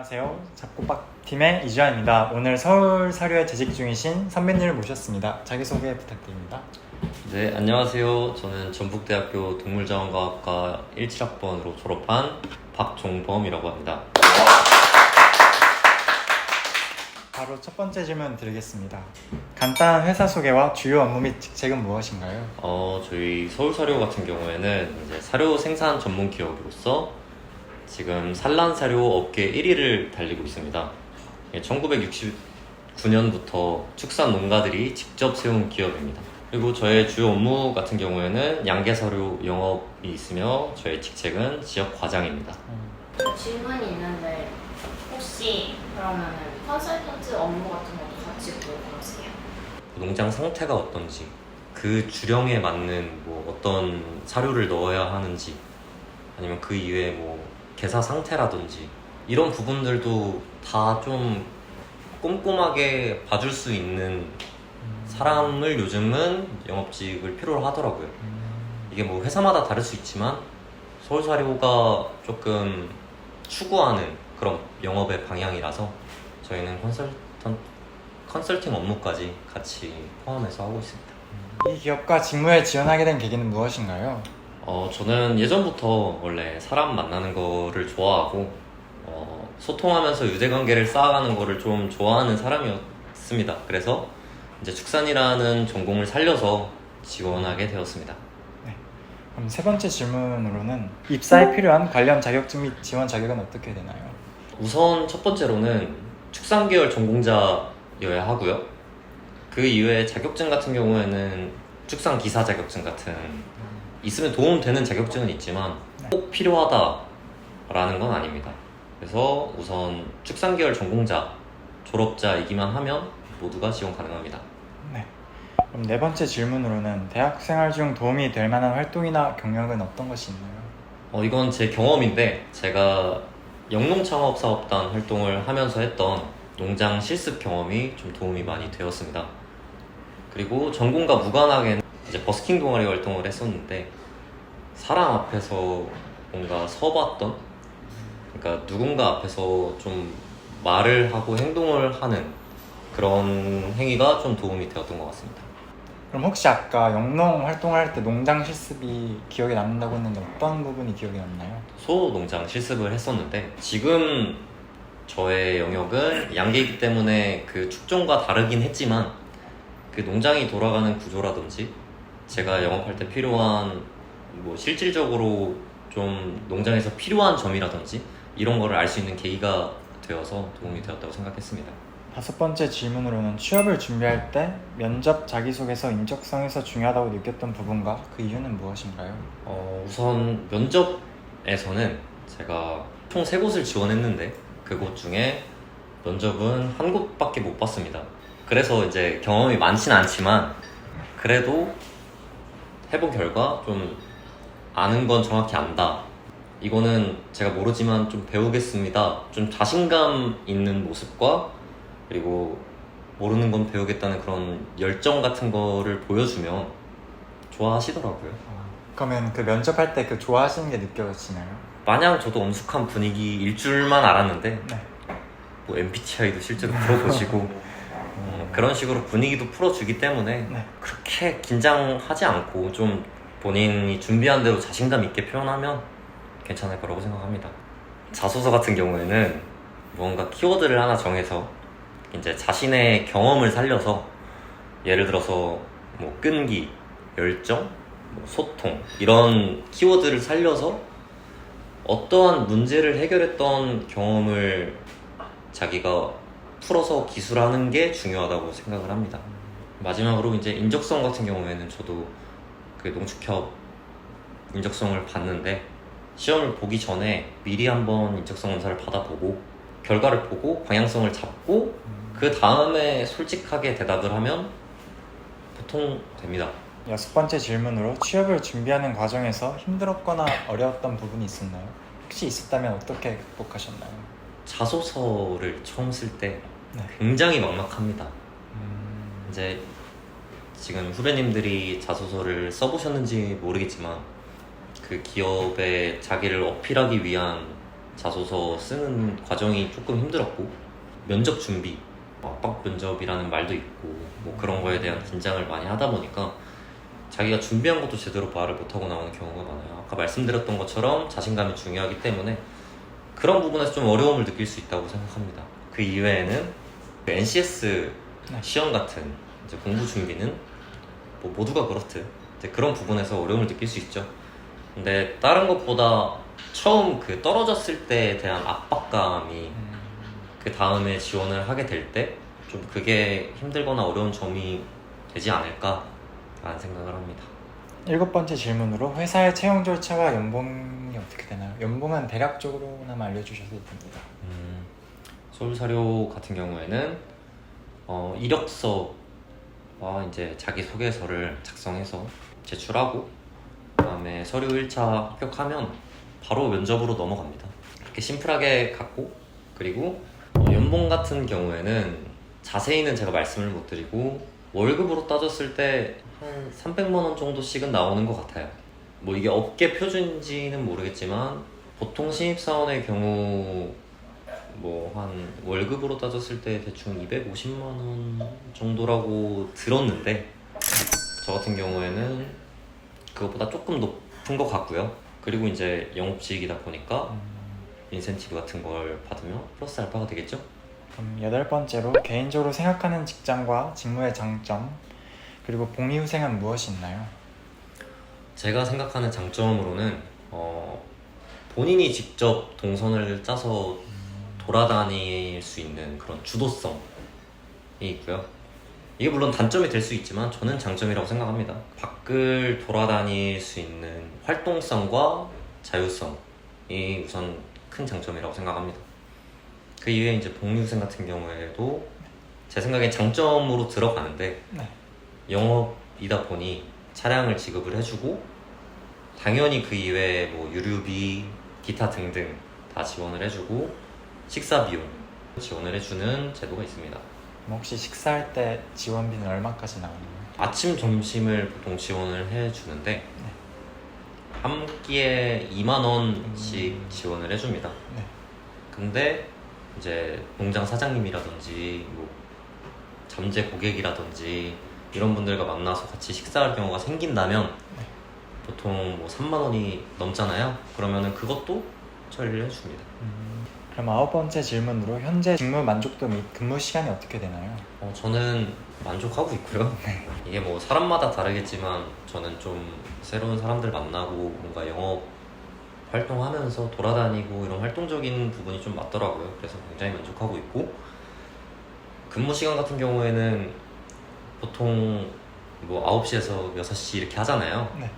안녕하세요. 잡곡밥팀의 이주환입니다. 오늘 서울사료에 재직 중이신 선배님을 모셨습니다. 자기소개 부탁드립니다. 네, 안녕하세요. 저는 전북대학교 동물자원과학과 17학번으로 졸업한 박종범이라고 합니다. 바로 첫 번째 질문 드리겠습니다. 간단한 회사 소개와 주요 업무 및 직책은 무엇인가요? 저희 서울사료 같은 경우에는 이제 사료 생산 전문 기업으로서 지금 산란사료 업계 1위를 달리고 있습니다. 1969년부터 축산 농가들이 직접 세운 기업입니다. 그리고 저의 주요 업무 같은 경우에는 양계사료 영업이 있으며 저의 직책은 지역 과장입니다. 질문이 있는데 혹시 그러면은 컨설턴트 업무 같은 것도 같이 보고 그러세요? 농장 상태가 어떤지, 그 주령에 맞는 어떤 사료를 넣어야 하는지, 아니면 그 이외에 개사 상태라든지 이런 부분들도 다 좀 꼼꼼하게 봐줄 수 있는 사람을 요즘은 영업직을 필요로 하더라고요. 이게 회사마다 다를 수 있지만 서울사료가 조금 추구하는 그런 영업의 방향이라서 저희는 컨설팅 업무까지 같이 포함해서 하고 있습니다. 이 기업과 직무에 지원하게 된 계기는 무엇인가요? 저는 예전부터 원래 사람 만나는 거를 좋아하고 소통하면서 유대관계를 쌓아가는 거를 좀 좋아하는 사람이었습니다. 그래서 이제 축산이라는 전공을 살려서 지원하게 되었습니다. 네. 그럼 세 번째 질문으로는 입사에 필요한 관련 자격증 및 지원 자격은 어떻게 되나요? 우선 첫 번째로는 축산 계열 전공자여야 하고요. 그 이외에 자격증 같은 경우에는 축산 기사 자격증 같은 있으면 도움되는 자격증은 있지만 꼭 필요하다라는 건 아닙니다. 그래서 우선 축산 계열 전공자 졸업자이기만 하면 모두가 지원 가능합니다. 네. 그럼 네 번째 질문으로는 대학 생활 중 도움이 될 만한 활동이나 경력은 어떤 것이 있나요? 이건 제 경험인데 제가 영농창업사업단 활동을 하면서 했던 농장 실습 경험이 좀 도움이 많이 되었습니다. 그리고 전공과 무관하게 이제 버스킹 동아리 활동을 했었는데 사람 앞에서 뭔가 서봤던, 그러니까 누군가 앞에서 좀 말을 하고 행동을 하는 그런 행위가 좀 도움이 되었던 것 같습니다. 그럼 혹시 아까 영농 활동할 때 농장 실습이 기억에 남는다고 했는데 어떤 부분이 기억에 남나요? 소농장 실습을 했었는데 지금 저의 영역은 양계이기 때문에 그 축종과 다르긴 했지만 그 농장이 돌아가는 구조라든지 제가 영업할 때 필요한 실질적으로 좀 농장에서 필요한 점이라든지 이런 거를 알 수 있는 계기가 되어서 도움이 되었다고 생각했습니다. 다섯 번째 질문으로는 취업을 준비할 때 면접, 자기소개서, 인적성에서 중요하다고 느꼈던 부분과 그 이유는 무엇인가요? 우선 면접에서는 제가 총 3곳을 지원했는데 그곳 중에 면접은 한 곳밖에 못 봤습니다. 그래서 이제 경험이 많진 않지만 그래도 해본 결과 좀 아는 건 정확히 안다, 이거는 제가 모르지만 좀 배우겠습니다, 좀 자신감 있는 모습과 그리고 모르는 건 배우겠다는 그런 열정 같은 거를 보여주면 좋아하시더라고요. 그러면 그 면접할 때 그 좋아하시는 게 느껴지나요? 마냥 저도 엄숙한 분위기일 줄만 알았는데 네. MBTI도 실제로 풀어보시고 그런 식으로 분위기도 풀어주기 때문에 네. 그렇게 긴장하지 않고 좀 본인이 준비한 대로 자신감 있게 표현하면 괜찮을 거라고 생각합니다. 자소서 같은 경우에는 뭔가 키워드를 하나 정해서 이제 자신의 경험을 살려서 예를 들어서 끈기, 열정, 소통 이런 키워드를 살려서 어떠한 문제를 해결했던 경험을 자기가 풀어서 기술하는 게 중요하다고 생각을 합니다. 마지막으로 이제 인적성 같은 경우에는 저도 그 농축협 인적성을 봤는데 시험을 보기 전에 미리 한번 인적성 검사를 받아보고 결과를 보고 방향성을 잡고 그 다음에 솔직하게 대답을 하면 보통 됩니다. 여섯 번째 질문으로 취업을 준비하는 과정에서 힘들었거나 어려웠던 부분이 있었나요? 혹시 있었다면 어떻게 극복하셨나요? 자소서를 처음 쓸 때 네. 굉장히 막막합니다. 이제 지금 후배님들이 자소서를 써보셨는지 모르겠지만 그 기업에 자기를 어필하기 위한 자소서 쓰는 과정이 조금 힘들었고, 면접 준비, 압박 면접이라는 말도 있고 뭐 그런 거에 대한 긴장을 많이 하다 보니까 자기가 준비한 것도 제대로 말을 못하고 나오는 경우가 많아요. 아까 말씀드렸던 것처럼 자신감이 중요하기 때문에 그런 부분에서 좀 어려움을 느낄 수 있다고 생각합니다. 그 이외에는 NCS 시험 같은 이제 공부 준비는 뭐 모두가 그렇듯 이제 그런 부분에서 어려움을 느낄 수 있죠. 근데 다른 것보다 처음 그 떨어졌을 때에 대한 압박감이 그 다음에 지원을 하게 될 때 좀 그게 힘들거나 어려운 점이 되지 않을까라는 생각을 합니다. 7번째 질문으로 회사의 채용 절차와 연봉이 어떻게 되나요? 연봉은 대략적으로나마 알려주셔도 됩니다. 서울사료 같은 경우에는 이력서와 이제 자기소개서를 작성해서 제출하고 그다음에 서류 1차 합격하면 바로 면접으로 넘어갑니다. 그렇게 심플하게 갔고, 그리고 연봉 같은 경우에는 자세히는 제가 말씀을 못 드리고 월급으로 따졌을 때 한 300만 원 정도씩은 나오는 것 같아요. 뭐 이게 업계 표준인지는 모르겠지만 보통 신입사원의 경우 뭐 한 월급으로 따졌을 때 대충 250만 원 정도라고 들었는데, 저 같은 경우에는 그것보다 조금 높은 것 같고요. 그리고 이제 영업직이다 보니까 인센티브 같은 걸 받으면 플러스 알파가 되겠죠? 그럼 8번째로 개인적으로 생각하는 직장과 직무의 장점, 그리고 복리후생은 무엇이 있나요? 제가 생각하는 장점으로는 본인이 직접 동선을 짜서 돌아다닐 수 있는 그런 주도성이 있고요. 이게 물론 단점이 될 수 있지만 저는 장점이라고 생각합니다. 밖을 돌아다닐 수 있는 활동성과 자유성이 우선 큰 장점이라고 생각합니다. 그 이외에 이제 복리후생 같은 경우에도 제 생각엔 장점으로 들어가는데, 네. 영업이다 보니 차량을 지급을 해주고 당연히 그 이외에 뭐 유류비, 기타 등등 다 지원을 해주고 식사 비용 지원을 해주는 제도가 있습니다. 혹시 식사할 때 지원비는 얼마까지 나오나요? 아침, 점심을 보통 지원을 해주는데 한 끼에 2만 원씩 지원을 해줍니다. 네. 근데 이제 농장 사장님이라든지 뭐 잠재 고객이라든지 이런 분들과 만나서 같이 식사할 경우가 생긴다면 보통 뭐 3만 원이 넘잖아요. 그러면은 그것도 처리를 해줍니다. 그럼 9번째 질문으로 현재 직무 만족도 및 근무 시간이 어떻게 되나요? 저는 만족하고 있고요. 이게 뭐 사람마다 다르겠지만 저는 좀 새로운 사람들 만나고 뭔가 영업 활동하면서 돌아다니고 이런 활동적인 부분이 좀 맞더라고요. 그래서 굉장히 만족하고 있고, 근무 시간 같은 경우에는 보통 뭐 9시에서 6시 이렇게 하잖아요. 네.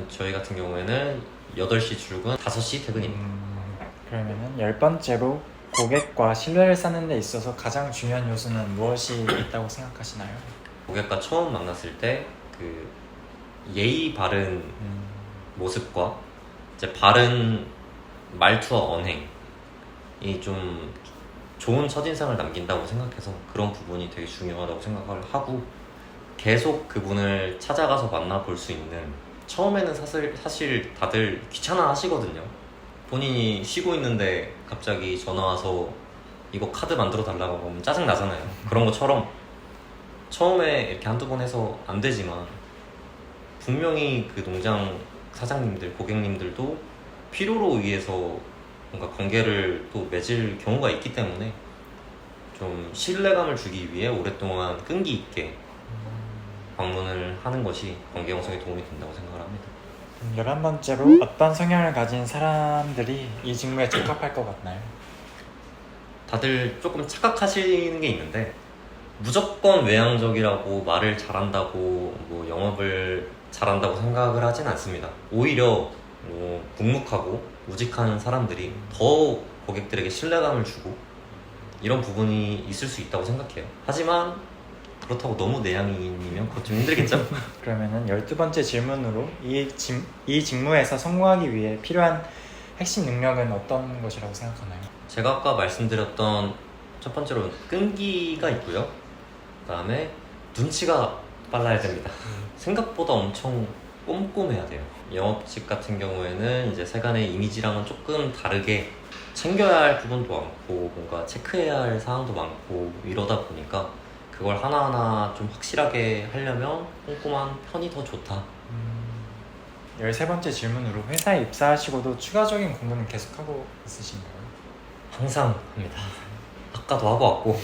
저희 같은 경우에는 8시 출근, 5시 퇴근입니다. 그러면은 10번째로 고객과 신뢰를 쌓는 데 있어서 가장 중요한 요소는 무엇이 있다고 생각하시나요? 고객과 처음 만났을 때 그 예의 바른 모습과 이제 바른 말투와 언행이 좀 좋은 첫인상을 남긴다고 생각해서 그런 부분이 되게 중요하다고 생각을 하고, 계속 그분을 찾아가서 만나볼 수 있는, 처음에는 사실 다들 귀찮아 하시거든요. 본인이 쉬고 있는데 갑자기 전화 와서 이거 카드 만들어 달라고 하면 짜증 나잖아요. 그런 것처럼 처음에 이렇게 한두 번 해서 안 되지만 분명히 그 농장 사장님들, 고객님들도 필요로 의해서 뭔가 관계를 또 맺을 경우가 있기 때문에 좀 신뢰감을 주기 위해 오랫동안 끈기 있게 방문을 하는 것이 관계 형성에 도움이 된다고 생각을 합니다. 11번째로 어떤 성향을 가진 사람들이 이 직무에 적합할 것 같나요? 다들 조금 착각하시는 게 있는데, 무조건 외향적이라고 말을 잘한다고 뭐 영업을 잘한다고 생각을 하진 않습니다. 오히려 뭐 묵묵하고 우직한 사람들이 더 고객들에게 신뢰감을 주고 이런 부분이 있을 수 있다고 생각해요. 하지만 그렇다고 너무 내향인이면 그것 좀 힘들겠죠? 그러면은 12번째 질문으로 이 직무에서 성공하기 위해 필요한 핵심 능력은 어떤 것이라고 생각하나요? 제가 아까 말씀드렸던 첫 번째로 끈기가 있고요. 그 다음에 눈치가 빨라야 됩니다. 생각보다 엄청 꼼꼼해야 돼요. 영업직 같은 경우에는 이제 세간의 이미지랑은 조금 다르게 챙겨야 할 부분도 많고 뭔가 체크해야 할 사항도 많고 이러다 보니까 그걸 하나하나 좀 확실하게 하려면 꼼꼼한 편이 더 좋다. 13번째 질문으로 회사에 입사하시고도 추가적인 공부는 계속하고 있으신가요? 항상 합니다. 아까도 하고 왔고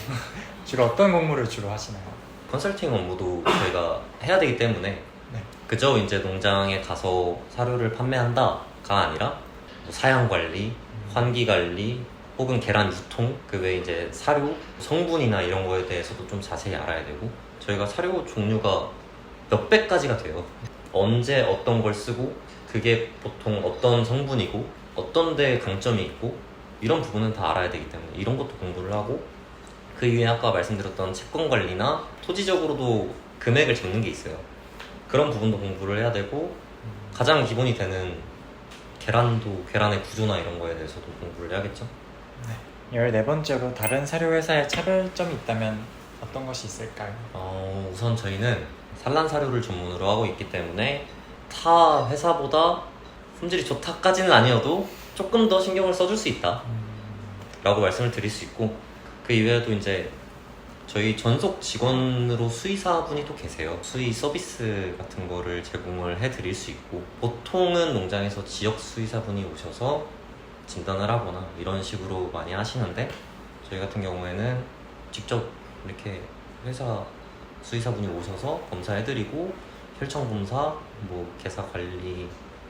주로 어떤 공부를 주로 하시나요? 컨설팅 업무도 저희가 해야 되기 때문에 네. 그저 이제 농장에 가서 사료를 판매한다가 아니라 뭐 사양 관리, 환기 관리, 혹은 계란 유통, 그 외에 이제 사료 성분이나 이런 거에 대해서도 좀 자세히 알아야 되고 저희가 사료 종류가 몇백 가지가 돼요. 언제 어떤 걸 쓰고 그게 보통 어떤 성분이고 어떤 데에 강점이 있고 이런 부분은 다 알아야 되기 때문에 이런 것도 공부를 하고 그 이외에 아까 말씀드렸던 채권 관리나 토지적으로도 금액을 잡는 게 있어요. 그런 부분도 공부를 해야 되고 가장 기본이 되는 계란의 구조나 이런 거에 대해서도 공부를 해야겠죠. 14번째로 다른 사료 회사의 차별점이 있다면 어떤 것이 있을까요? 우선 저희는 산란 사료를 전문으로 하고 있기 때문에 타 회사보다 품질이 좋다까지는 아니어도 조금 더 신경을 써줄 수 있다 라고 말씀을 드릴 수 있고 그 이외에도 이제 저희 전속 직원으로 수의사분이 또 계세요. 수의 서비스 같은 거를 제공을 해드릴 수 있고 보통은 농장에서 지역 수의사분이 오셔서 진단을 하거나 이런 식으로 많이 하시는데 저희 같은 경우에는 직접 이렇게 회사 수의사분이 오셔서 검사해드리고 혈청 검사, 뭐 개사 관리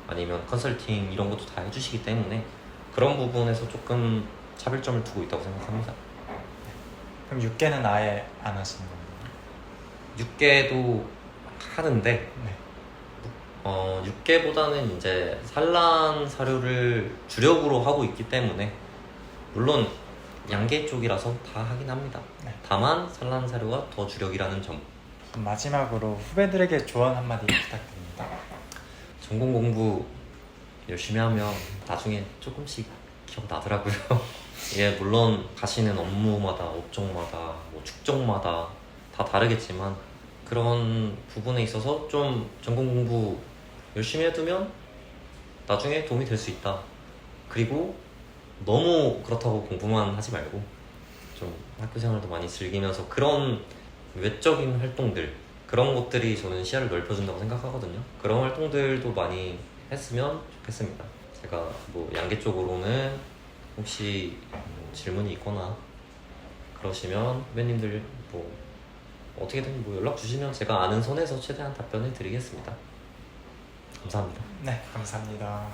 아니면 컨설팅 이런 것도 다 해주시기 때문에 그런 부분에서 조금 차별점을 두고 있다고 생각합니다. 그럼 6개는 아예 안 하시는 건가요? 6개도 하는데 네. 6개보다는 이제 산란 사료를 주력으로 하고 있기 때문에 물론 양계 쪽이라서 다 하긴 합니다. 네. 다만 산란 사료가 더 주력이라는 점. 그럼 마지막으로 후배들에게 조언 한마디 부탁드립니다. 전공 공부 열심히 하면 나중에 조금씩 기억나더라고요. 이게 물론 가시는 업무마다 업종마다 뭐 축적마다 다 다르겠지만 그런 부분에 있어서 좀 전공 공부 열심히 해두면 나중에 도움이 될 수 있다. 그리고 너무 그렇다고 공부만 하지 말고 좀 학교 생활도 많이 즐기면서 그런 외적인 활동들 그런 것들이 저는 시야를 넓혀준다고 생각하거든요. 그런 활동들도 많이 했으면 좋겠습니다. 제가 뭐 양계 쪽으로는 혹시 질문이 있거나 그러시면 후배님들 뭐 어떻게든 뭐 연락 주시면 제가 아는 선에서 최대한 답변을 드리겠습니다. 감사합니다. 네, 감사합니다.